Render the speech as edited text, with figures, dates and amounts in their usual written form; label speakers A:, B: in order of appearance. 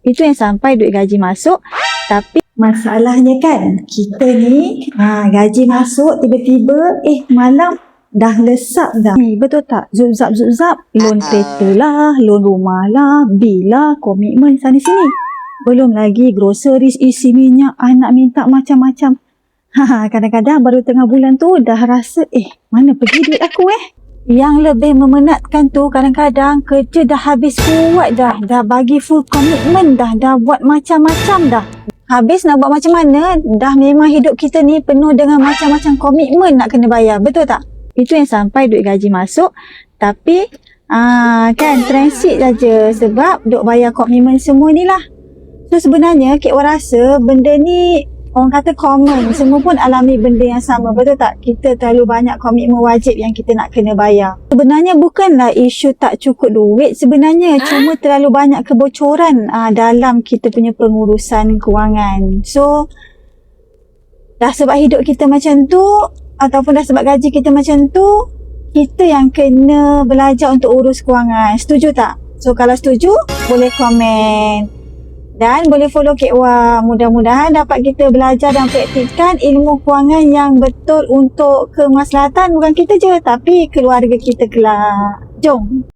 A: Itu yang sampai duit gaji masuk. Tapi masalahnya kan, kita ni gaji masuk tiba-tiba malam dah lesak dah. Betul tak? Zub-zap. Loan kereta lah, loan rumah lah, bil lah, komitmen sana sini. Belum lagi groceries, isi minyak, anak minta macam-macam. Kadang-kadang baru tengah bulan tu dah rasa mana pergi duit aku Yang lebih memenatkan tu kadang-kadang kerja dah habis kuat dah bagi full komitmen dah buat macam-macam dah. Habis nak buat macam mana? Dah memang hidup kita ni penuh dengan macam-macam komitmen nak kena bayar. Betul tak? Itu yang sampai duit gaji masuk. Tapi kan transit saja sebab duk bayar komitmen semua ni lah. So sebenarnya Kak Wan rasa benda ni orang kata common. Semua pun alami benda yang sama. Betul tak? Kita terlalu banyak komitmen wajib yang kita nak kena bayar. Sebenarnya bukanlah isu tak cukup duit. Sebenarnya cuma terlalu banyak kebocoran dalam kita punya pengurusan kewangan. So, dah sebab hidup kita macam tu ataupun dah sebab gaji kita macam tu, kita yang kena belajar untuk urus kewangan. Setuju tak? So, kalau setuju, boleh komen. Dan boleh follow Kak Wan. Mudah-mudahan dapat kita belajar dan praktikkan ilmu kewangan yang betul untuk kemaslahatan bukan kita je, tapi keluarga kita kelak. Jom!